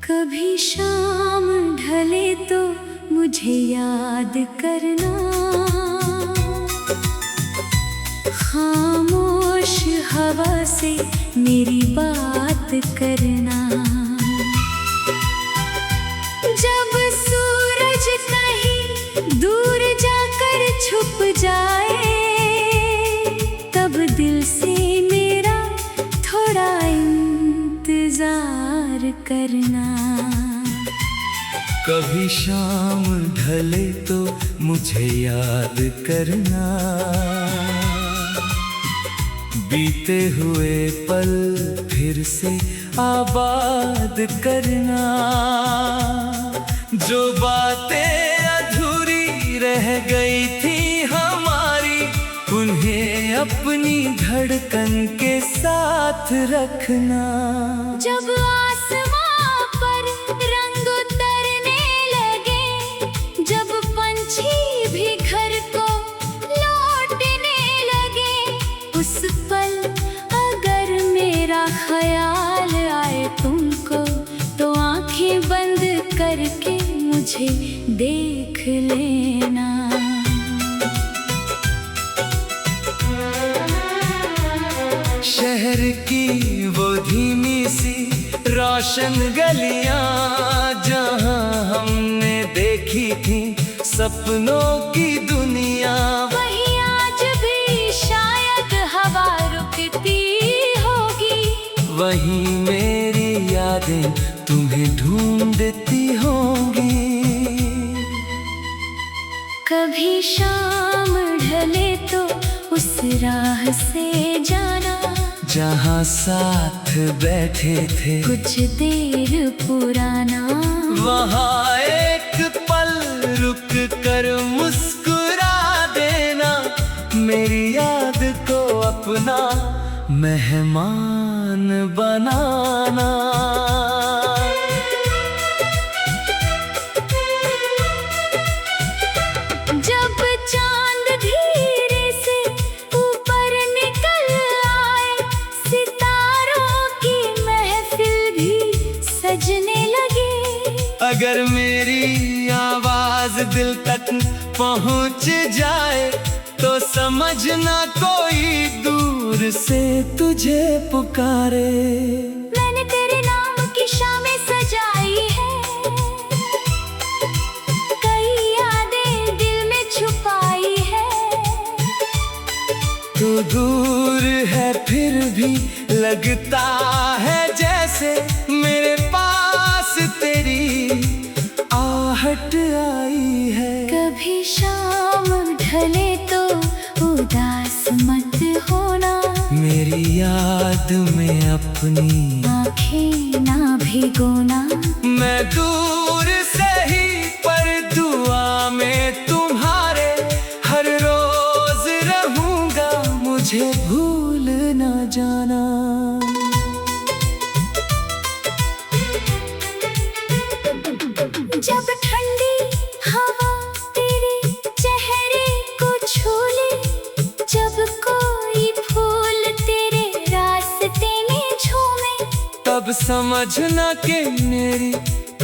कभी शाम ढले तो मुझे याद करना, खामोश हवा से मेरी बात करना। जब सूरज कहीं दूर जाकर छुप जाए, तब दिल से मेरा थोड़ा इंतजार करना। कभी शाम ढले तो मुझे याद करना, बीते हुए पल फिर से आबाद करना। जो बातें अधूरी रह गई थी हमारी, उन्हें अपनी धड़कन के साथ रखना। जब आसमां पर रंग उतरने लगे, जब पंछी भी घर को लौटने लगे, उस पल अगर मेरा ख्याल आए तुमको, तो आंखें बंद करके मुझे देख लेना। शहर की वो धीमी सी रोशन गलियां, जहां हमने देखी थी सपनों की दुनिया, वहीं आज भी शायद हवा रुकती होगी। वहीं मेरी यादें तुम्हें ढूंढती होंगी। कभी शाम ढले तो उस राह से जाना, जहाँ साथ बैठे थे कुछ देर पुराना। वहाँ एक पल रुक कर मुस्कुरा देना, मेरी याद को अपना मेहमान बनाना। जब चांद धीरे से ऊपर निकल आए, सितारों की महफिल भी सजने लगे। अगर मेरी आवाज दिल तक पहुंच जाए, तो समझना कोई दूर से तुझे पुकारे। मैंने तेरे नाम की शामें सजाई है, कई यादें दिल में छुपाई है। तू दूर है फिर भी लगता है जैसे मेरे पास तेरी आहट आई है। कभी शाम ढले तो उदास मत होना, मेरी याद में अपनी आँखें ना भिगोना। मैं दूर से ही पर दुआ में तुम्हारे हर रोज रहूंगा, मुझे भूल न जाना। जब ठंडी हवा तेरे चेहरे को छू ले, जब कोई फूल तेरे रास्ते में झूमे, तब समझना कि मेरी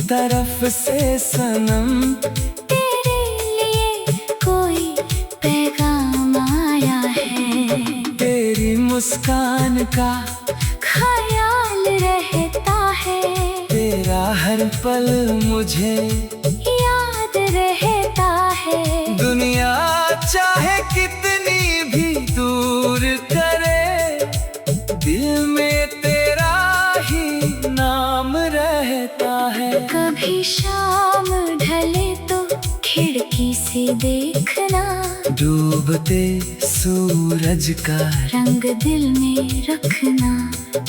तरफ से सनम तेरे लिए कोई पैगाम आया है। तेरी मुस्कान का ख्याल रहता है, तेरा हर पल मुझे याद रहता है। दुनिया चाहे कितनी भी दूर करे, दिल में तेरा ही नाम रहता है। कभी शाम ढले तो खिड़की से देखना, डूबते सूरज का रंग दिल में रखना।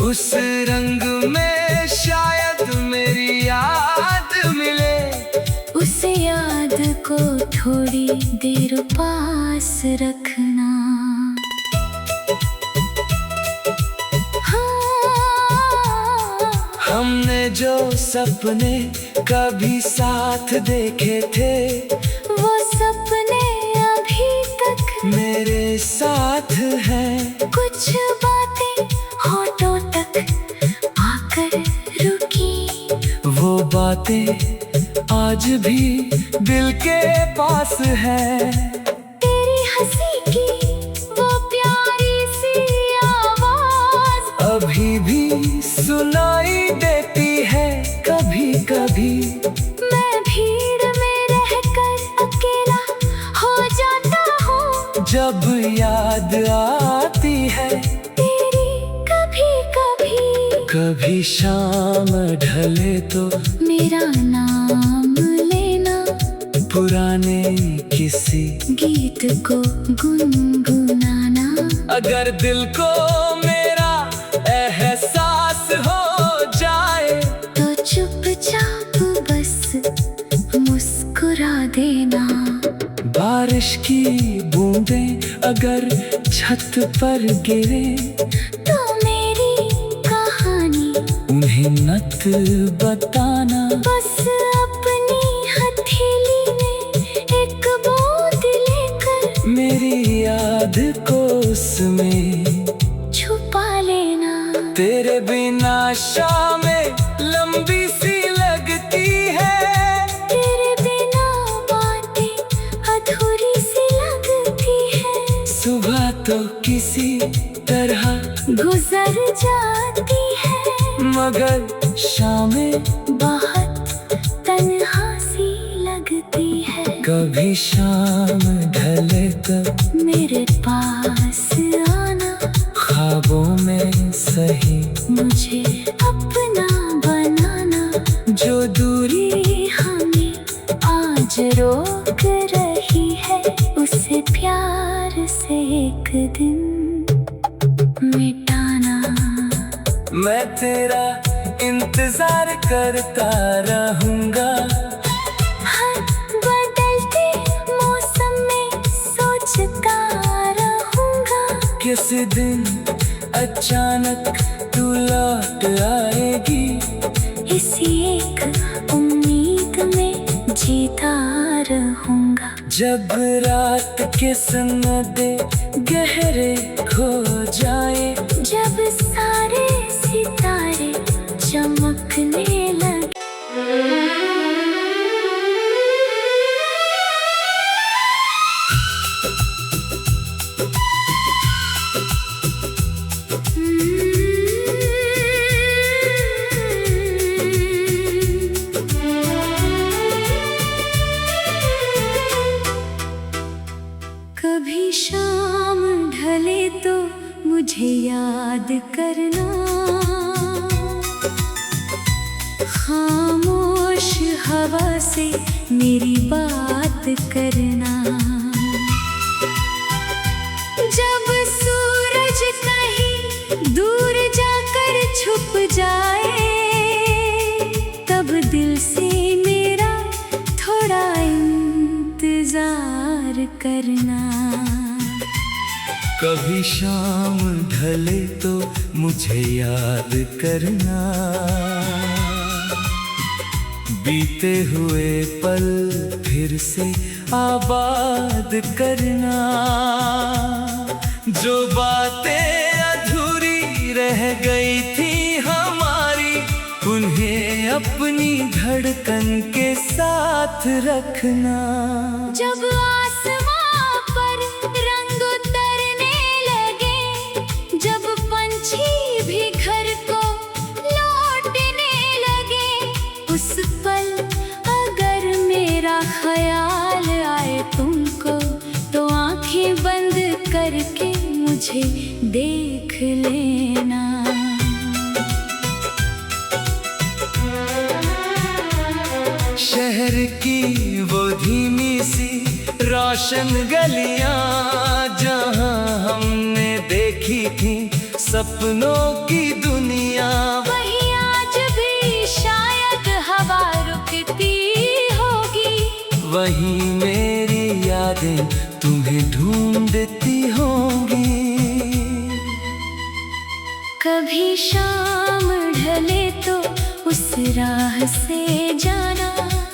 उस रंग में शायद मेरी याद मिले, उस याद को थोड़ी देर पास रखना। सपने कभी साथ देखे थे, वो सपने अभी तक मेरे साथ हैं। कुछ बातें होठों तक आकर रुकी, वो बातें आज भी दिल के पास है। तेरी हंसी की वो प्यारी सी आवाज अभी भी सुनाई देती है कभी कभी। मैं भीड़ में रहकर अकेला हो जाता हूँ, जब याद आती है तेरी कभी कभी। कभी शाम ढले तो मेरा नाम लेना, पुराने किसी गीत को गुनगुनाना। अगर दिल को मेरा एहसास हो जाए तो चुपचाप बस मुस्कुरा देना। बारिश की बूंदें अगर छत पर गिरे तो मेरी कहानी उन्हें मत बताना। बस अपनी हथेली में एक बूंद लेकर मेरी याद को उसमें छुपा लेना। तेरे बिना शामें लंबी सी लगती है, तेरे बिना बातें अधूरी सी लगती है। सुबह तो किसी तरह गुजर जाती है, मगर शामें बहुत तन्हा सी लगती है। कभी शाम ढले तक मेरे पास आना, ख्वाबों में सही मुझे अपना बनाना। जो दूरी हमें आज रोक रही है, उसे प्यार से एक दिन मिटाना। मैं तेरा इंतजार करता रहूंगा। हर बदलते मौसम में सोचता रहूंगा, किसी दिन अचानक तू लौट आएगी। इसी एक उम्मीद में जीता रहूंगा। जब रात के सन्नाटे गहरे हो जाए, जब सारे सितारे चमकने लगे, कभी शाम ढले तो मुझे याद करना। खामोश हवा से मेरी बात करना। जब सूरज कहीं दूर जाकर छुप जाए, तब दिल से मेरा थोड़ा इंतजार करना। कभी शाम ढले तो मुझे याद करना। बीते हुए पल फिर से आबाद करना। जो बातें अधूरी रह गई थी हमारी, उन्हें अपनी धड़कन के साथ रखना। जब आसमां पर रंग उतरने लगे, जब पंछी भी घर को लौटने लगे, उस पल अगर मेरा ख्याल आए तुमको, तो आंखें बंद करके मुझे देख लेना। शहर की वो धीमी सी रोशन गलियां, जहां हमने देखी थी सपनों की दुनिया, वहीं आज भी शायद हवा रुकती होगी। वहीं मेरी यादें तुम्हें ढूंढती होंगी। कभी शाम ढले तो उस राह से जाना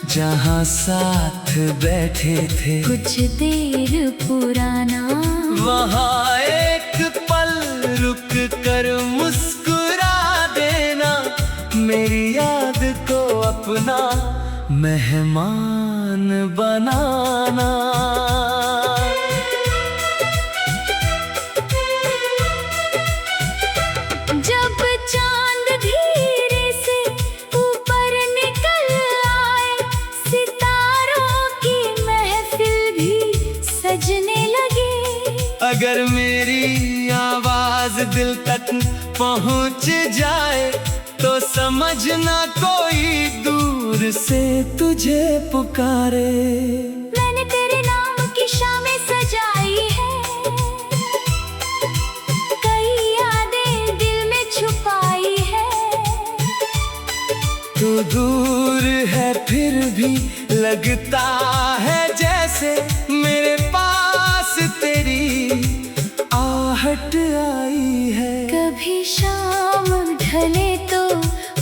जहाँ साथ बैठे थे कुछ देर पुराना। वहाँ एक पल रुक कर मुस्कुरा देना, मेरी याद को अपना मेहमान बनाना। जब चांद धीरे से ऊपर निकल आए, सितारों की महफिल भी सजने लगी। अगर मेरी आवाज दिल तक पहुंच जाए तो समझना कोई दूर से तुझे पुकारे। मैंने तेरे नाम की शामें सजाई है, कई यादें दिल में छुपाई है। तू दूर है फिर भी लगता है जैसे मेरे पास तेरी आहट आई है। कभी शाम ढले तो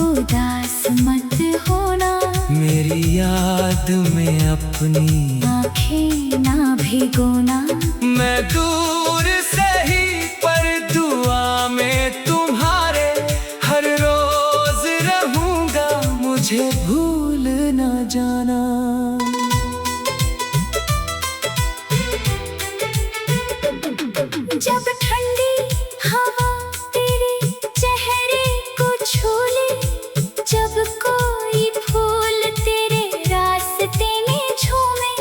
उदास मत होना, मेरी याद में अपनी आँखें ना भिगोना। मैं दूर से ही पर दुआ में तुम्हारे हर रोज रहूंगा, मुझे भूल न जाना। जब ठंडी हवा तेरे चेहरे को छू ले, जब कोई फूल तेरे रास्ते में झूमे,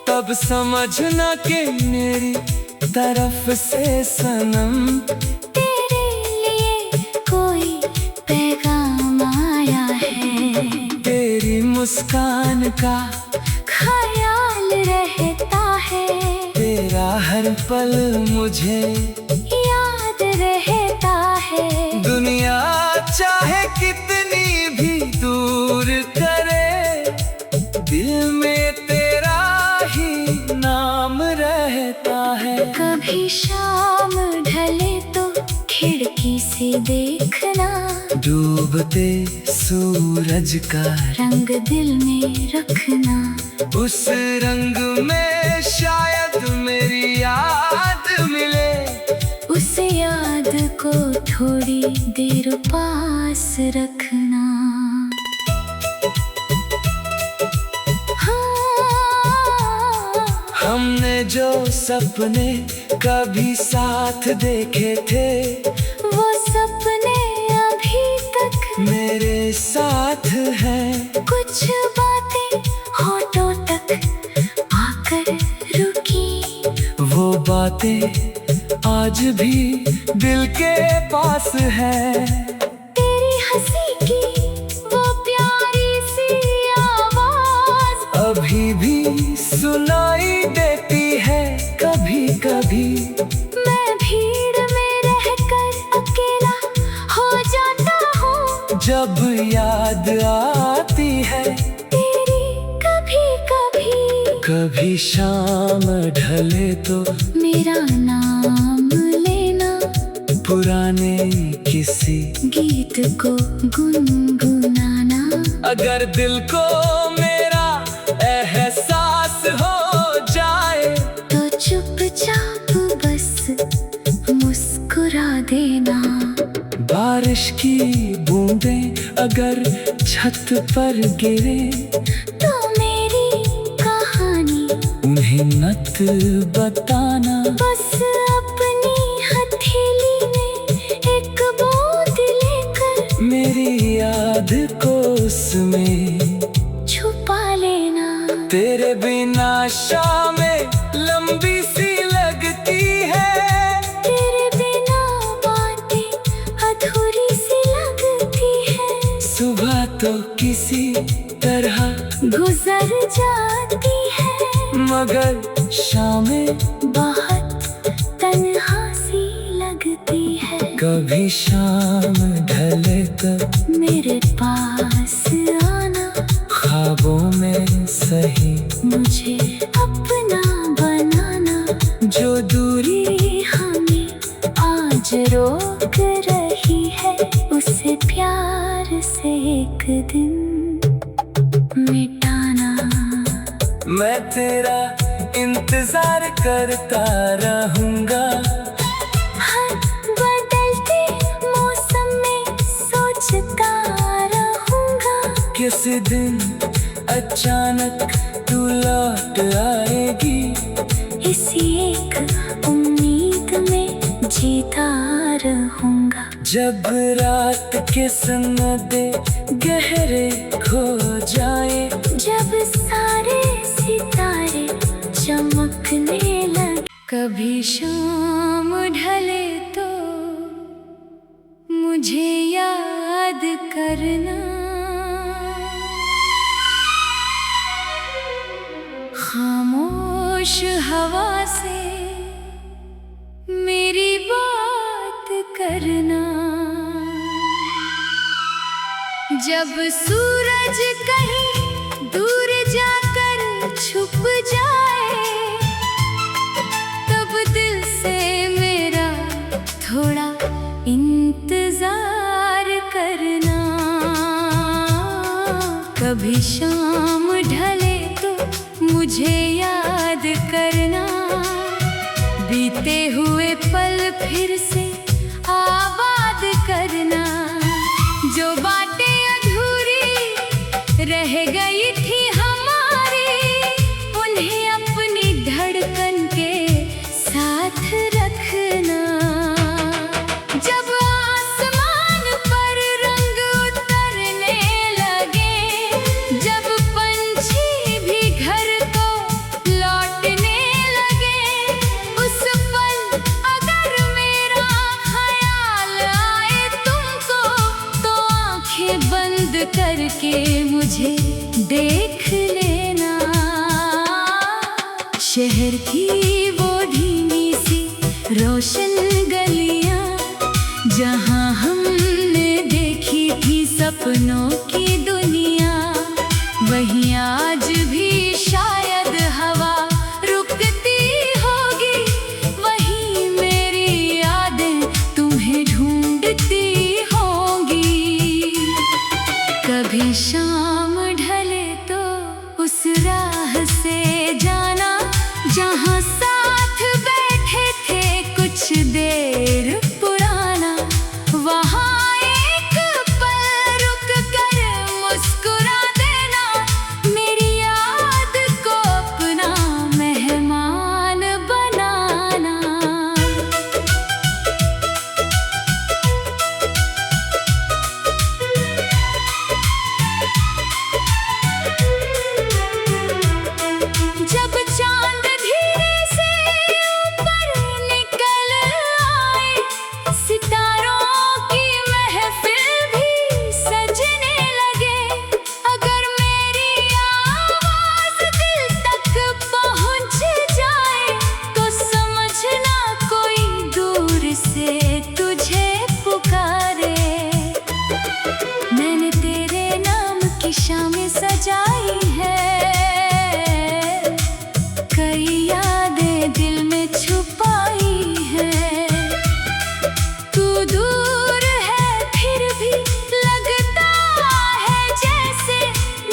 तब समझना कि मेरी तरफ से सनम तेरे लिए कोई पैगाम आया है। तेरी मुस्कान का ख्याल रहता है, तेरा हर पल मुझे याद रहता है। दुनिया चाहे कितनी भी दूर करे, दिल में तेरा ही नाम रहता है। कभी शाम ढले तो खिड़की से देखना, डूबते सूरज का रंग दिल में रखना। उस रंग में शायद मेरी याद मिले, उस याद को थोड़ी देर पास रखना। हाँ, हमने जो सपने कभी साथ देखे थे, वो सपने अभी तक मेरे साथ हैं। कुछ बातें होठों तक आकर रुकी, वो बातें आज भी दिल के पास है। तेरी हंसी की वो प्यारी सी आवाज अभी भी सुनाई देती है कभी कभी। मैं भीड़ में रहकर अकेला हो जाता हूँ, जब याद आती है तेरी कभी कभी। कभी शाम ढले तो मेरा नाम लेना, पुराने किसी गीत को गुनगुनाना। अगर दिल को मेरा एहसास हो जाए तो चुपचाप बस मुस्कुरा देना। बारिश की बूंदें अगर छत पर गिरे, तो मेरी कहानी उन्हें मत बताना। बस अपनी हथेली में एक बूंद लेकर मेरी याद को उसमें छुपा लेना। तेरे बिना शामें लंबी सी लगती है, तेरे बिना बातें अधूरी सी लगती है। सुबह तो किसी तरह गुजर जाती है, मगर शामें बहुत तन्हा सी लगती है। कभी शाम ढले तक मेरे पास आना, ख्वाबों में सही मुझे अपना बनाना। जो दूरी हमें आज रोक रही है, उसे प्यार प्यार से एक दिन मिटाना। मैं तेरा इंतजार करता रहूंगा। हर बदलते मौसम में सोचता रहूंगा। किसी दिन अचानक तू लौट आएगी। इसी एक उम्मीद में जीता रहूंगा। जब रात के सन्नाटे गहरे खो जाए, जब सारे सितारे चमकने लगे, कभी शाम ढले तो मुझे याद करना। खामोश हवा से मेरी बात करना। जब सूरज कहीं दूर जाकर छुप जाए, तब दिल से मेरा थोड़ा इंतजार करना। कभी शाम ढले तो मुझे याद करना। बीते हुए पल फिर से आबाद करना। जो बातें अधूरी रह गई थी हमारी, उन्हें अपनी धड़कन के साथ रखना। जब आसमान पर रंग उतरने लगे, जब पंछी भी घर को लौटने लगे, उस पल अगर मेरा ख्याल आए तुमको, तो आंखें बंद करके मुझे देख लेना। शहर की वो धीमी सी रोशन गलियां, जहां हमने देखी थी सपनों की दुनिया, वहीं आज भी शायद हवा रुकती होगी। वहीं मेरी यादें तुम्हें ढूंढती होंगी। कभी शाम ढले तो उस राह से जाना, जहां साथ बैठे थे कुछ देर पुराना। वहां एक पल रुक कर मुस्कुरा देना, मेरी याद को अपना मेहमान बनाना। जब चांद धीरे से ऊपर निकल आए, सितारों की महफिल भी सजने लगे। अगर मेरी आवाज दिल तक पहुंच जाए, तो समझना कोई दूर से तुझे पुकारे। मैंने तेरे नाम की शामें सजाई है, कई यादें दिल में छुपाई है। तू दूर है फिर भी लगता है जैसे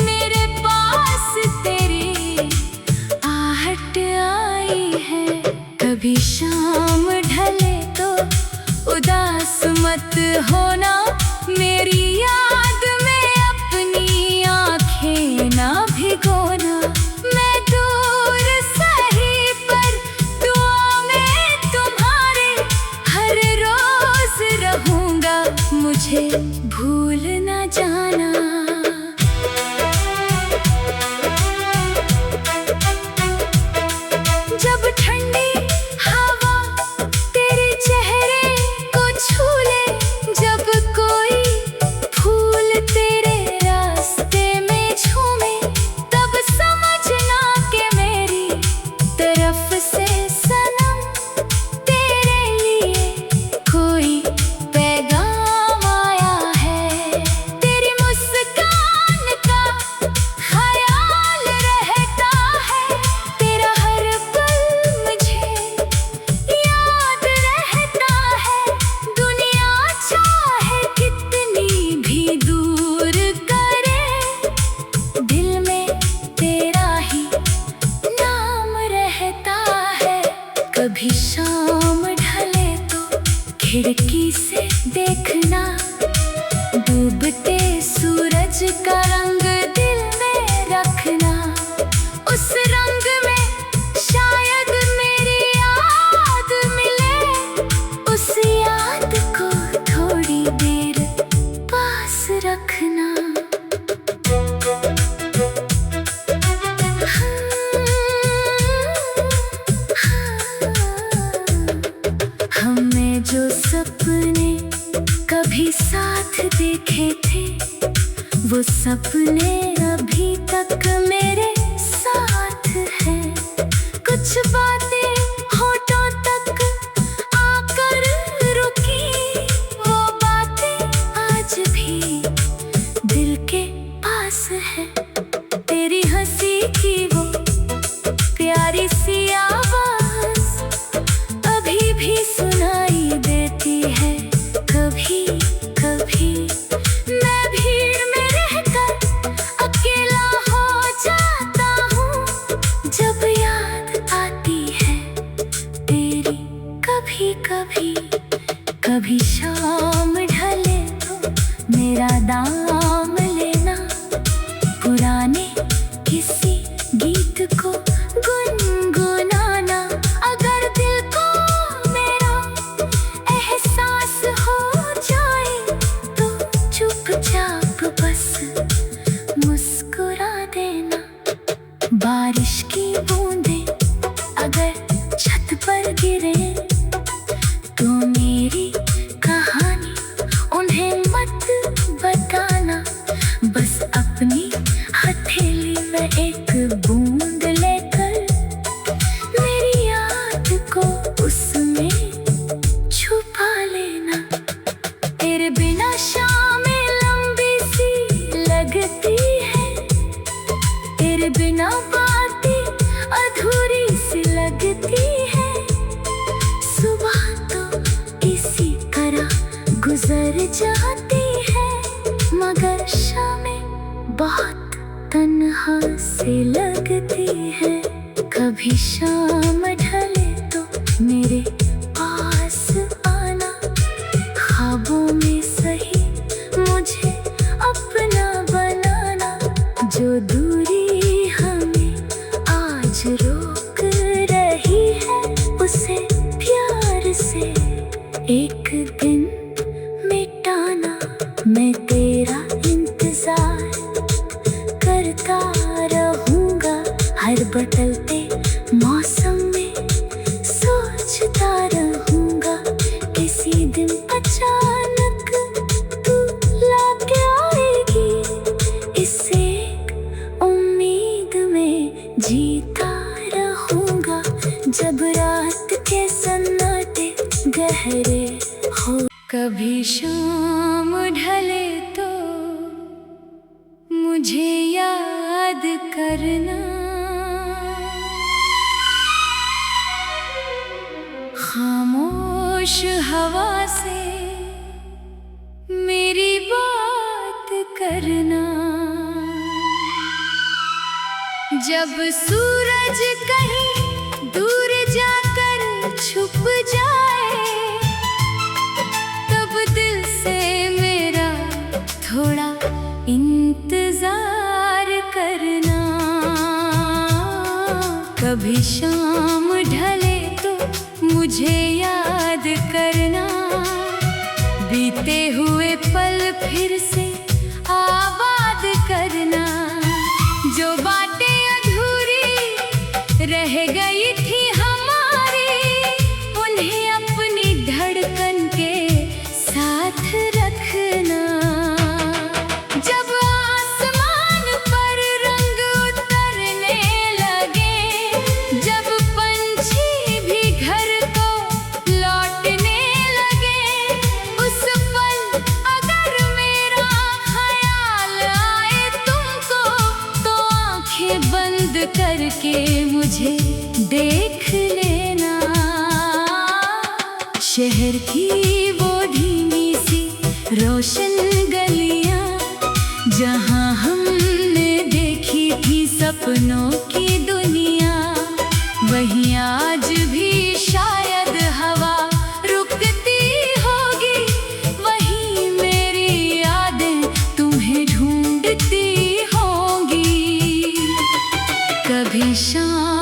मेरे पास तेरी आहट आई है। कभी शाम ढले तो उदास मत होना, मेरी याद में अपनी आंखें ना भिगोना। मैं दूर सही पर दुआ में तुम्हारे हर रोज रहूंगा, मुझे भूल न जाना। जब ठंडी हवा तेरे चेहरे को छू ले, जब कोई फूल तेरे रास्ते में झूमे, तब समझना कि मेरी तरफ से सनम तेरे लिए कोई पैगाम आया है। तेरी मुस्कान खिड़की से देखना डूबते सूरज का रंग दिल में रखना। उस रंग में शायद मेरी याद मिले, उस याद को थोड़ी देर पास रखना। हमने जो सपने कभी साथ देखे थे, वो सपने अभी तक मेरे साथ हैं। कुछ बातें होठों तक आकर रुकी, वो बातें आज भी दिल के पास है। तेरी हंसी की वो प्यारी सी आवाज अभी भी सुनाई देती है। कभी कभी मैं भीड़ में रहकर अकेला हो जाता हूँ, जब याद आती है तेरी। कभी कभी कभी शाम ढले तो मेरा दाम लेना, पुराने किसी गीत को गुनगुनाना। अगर दिल को मेरा एहसास हो जाए तो चुपचाप बस मुस्कुरा देना। बारिश की बूंदें अगर छत पर गिरे तो मेरी कहानी उन्हें मत बताना। बस अपनी हथेली में एक बूंद लेकर मेरी याद को उसमें छुपा लेना। तेरे बिना शामें लंबी सी लगती है, तेरे बिना बातें अधूरी सी लगती है। सुबह तो इसी तरह गुजर जाती है, मगर शामें बहुत तन्हा सी लगती है। कभी शाम ढले तो मेरे पास आना, ख्वाबों में सही मुझे अपना बनाना। जो दूरी हमें आज रोक रही है, उसे प्यार से एक दिन मिटाना। मैं तेरा इंतजार करता रहूंगा, हर बदलते मौसम में सोचता रहूंगा। किसी दिन अचानक तू लाके आएगी, इसे उम्मीद में जीता रहूंगा। जब रात के सन्नाटे गहरे हो, कभी शाम ढले तो मुझे याद करना। खामोश हवा से मेरी बात करना। जब सूरज कहीं दूर जाकर छुप जाए, तब दिल से मेरा थोड़ा इंतजार करना। कभी शाम ढले तो मुझे याद करना। बीते हुए पल फिर से आबाद करना। जो बातें अधूरी रह गई थी हमारी, उन्हें अपनी धड़कन के साथ रखना। जब आसमान पर रंग उतरने लगे, जब पंछी भी घर को लौटने लगे, उस पल अगर मेरा ख्याल आए तुमको, तो आंखें बंद करके मुझे देख लेना। शहर की वो धीमी सी रोशन गलियां, जहां हमने देखी थी सपनों की दुनिया, वहीं आज भी शायद हवा रुकती हो। शाम